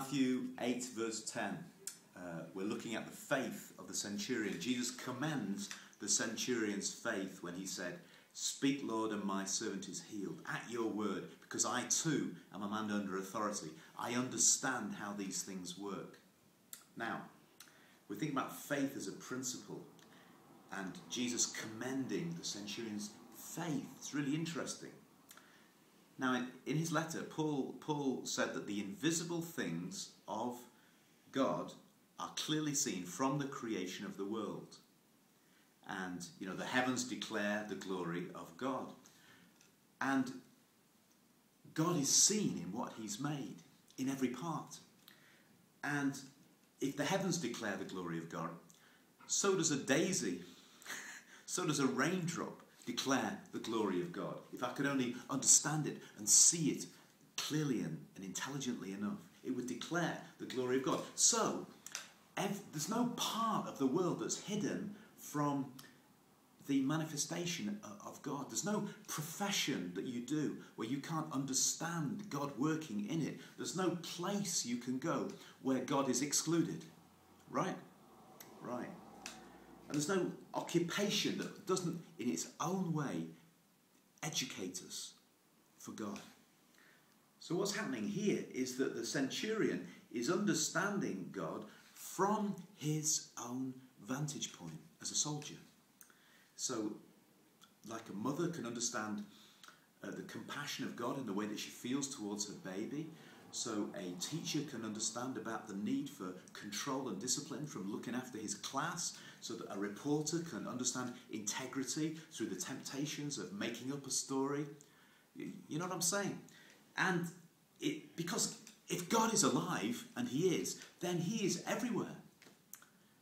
Matthew 8 verse 10, we're looking at the faith of the centurion. Jesus commends the centurion's faith when he said, "Speak, Lord, and my servant is healed. At your word, because I too am a man under authority. I understand how these things work." Now, we're thinking about faith as a principle and Jesus commending the centurion's faith. It's really interesting. Now, in his letter, Paul said that the invisible things of God are clearly seen from the creation of the world. And, the heavens declare the glory of God. And God is seen in what he's made, in every part. And if the heavens declare the glory of God, so does a daisy, so does a raindrop declare the glory of God. If I could only understand it and see it clearly and intelligently enough, it would declare the glory of God. So, there's no part of the world that's hidden from the manifestation of God. There's no profession that you do where you can't understand God working in it. There's no place you can go where God is excluded. Right? Right. And there's no occupation that doesn't, in its own way, educate us for God. So what's happening here is that the centurion is understanding God from his own vantage point as a soldier. So, like a mother can understand the compassion of God in the way that she feels towards her baby, so a teacher can understand about the need for control and discipline from looking after his class, so that a reporter can understand integrity through the temptations of making up a story. You know what I'm saying? And because if God is alive, and he is, then he is everywhere.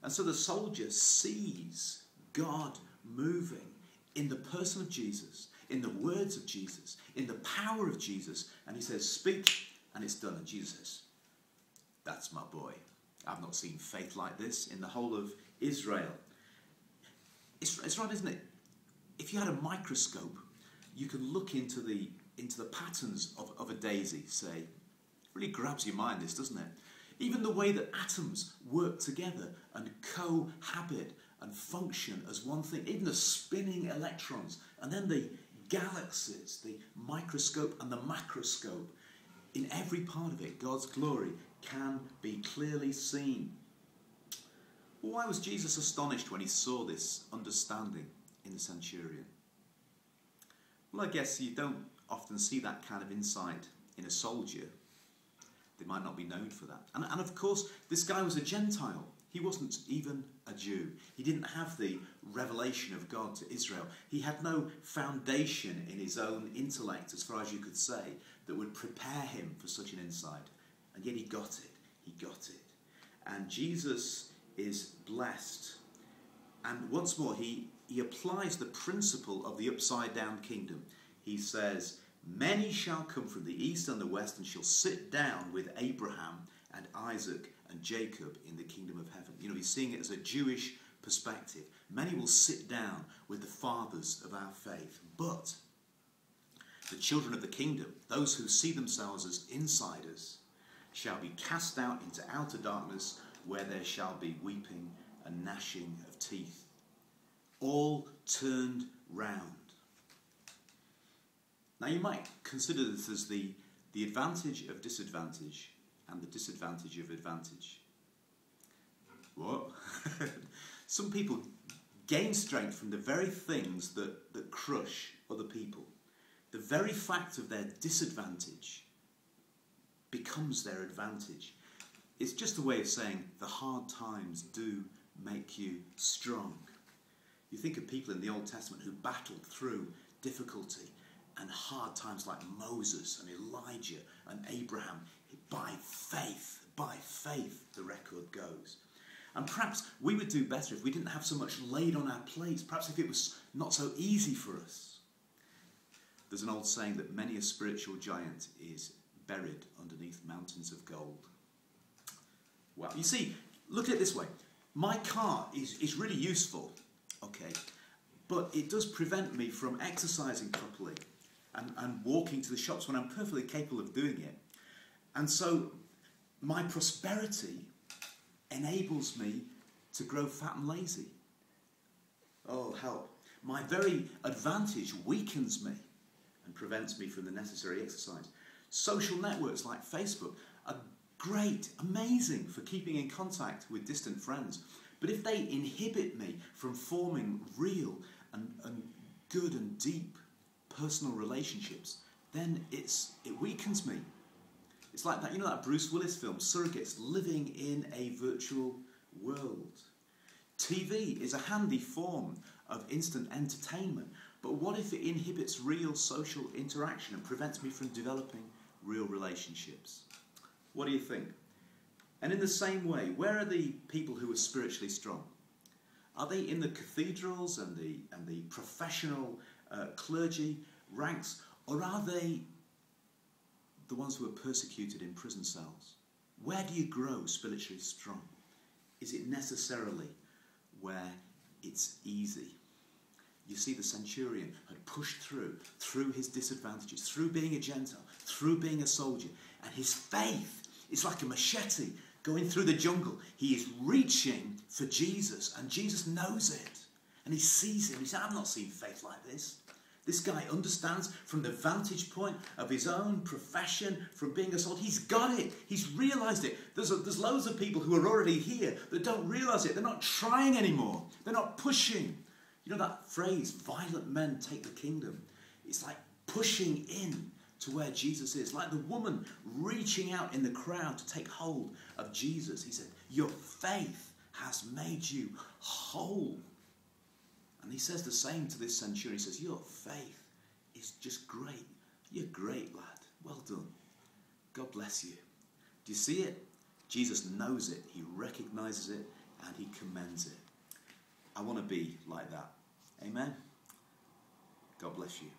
And so the soldier sees God moving in the person of Jesus, in the words of Jesus, in the power of Jesus, and he says, "Speak," and it's done. And Jesus says, "That's my boy. I've not seen faith like this in the whole of Israel." It's right, isn't it? If you had a microscope, you could look into the patterns of a daisy, say. It really grabs your mind, this, doesn't it? Even the way that atoms work together and cohabit and function as one thing, even the spinning electrons, and then the galaxies, the microscope and the macroscope. In every part of it, God's glory can be clearly seen. Why was Jesus astonished when he saw this understanding in the centurion? Well, I guess you don't often see that kind of insight in a soldier. They might not be known for that. And of course, this guy was a Gentile. He wasn't even a Jew. He didn't have the revelation of God to Israel. He had no foundation in his own intellect, as far as you could say, that would prepare him for such an insight. And yet he got it. He got it. And Jesus is blessed. And once more, he applies the principle of the upside-down kingdom. He says, "Many shall come from the east and the west and shall sit down with Abraham and Isaac and Jacob in the kingdom of heaven." He's seeing it as a Jewish perspective. Many will sit down with the fathers of our faith. But the children of the kingdom, those who see themselves as insiders, shall be cast out into outer darkness, where there shall be weeping and gnashing of teeth. All turned round. Now you might consider this as the advantage of disadvantage and the disadvantage of advantage. What? Some people gain strength from the very things that crush other people. The very fact of their disadvantage becomes their advantage. It's just a way of saying the hard times do make you strong. You think of people in the Old Testament who battled through difficulty and hard times like Moses and Elijah and Abraham. By faith, the record goes. And perhaps we would do better if we didn't have so much laid on our plates. Perhaps if it was not so easy for us. There's an old saying that many a spiritual giant is buried underneath mountains of gold. Well, you see, look at it this way. My car is really useful, okay, but it does prevent me from exercising properly and walking to the shops when I'm perfectly capable of doing it. And so My prosperity enables me to grow fat and lazy. Oh, help. My very advantage weakens me and prevents me from the necessary exercise. Social networks like Facebook are great, amazing for keeping in contact with distant friends. But if they inhibit me from forming real and good and deep personal relationships, then it weakens me. It's like that, that Bruce Willis film, Surrogates, living in a virtual world. TV is a handy form of instant entertainment, but what if it inhibits real social interaction and prevents me from developing real relationships? What do you think? And in the same way, where are the people who are spiritually strong? Are they in the cathedrals and the professional clergy ranks, or are they the ones who are persecuted in prison cells? Where do you grow spiritually strong? Is it necessarily where it's easy? You see, the centurion had pushed through his disadvantages, through being a Gentile, through being a soldier, and his faith is like a machete going through the jungle. He is reaching for Jesus, and Jesus knows it, and he sees him. He said, I've not seen faith like this. This guy understands from the vantage point of his own profession, from being a soldier. He's got it. He's realised it. There's loads of people who are already here that don't realise it. They're not trying anymore. They're not pushing. You know that phrase, violent men take the kingdom? It's like pushing in to where Jesus is. Like the woman reaching out in the crowd to take hold of Jesus. He said, your faith has made you whole. And he says the same to this centurion. He says, your faith is just great. You're great, lad. Well done. God bless you. Do you see it? Jesus knows it. He recognises it and he commends it. I want to be like that. Amen? God bless you.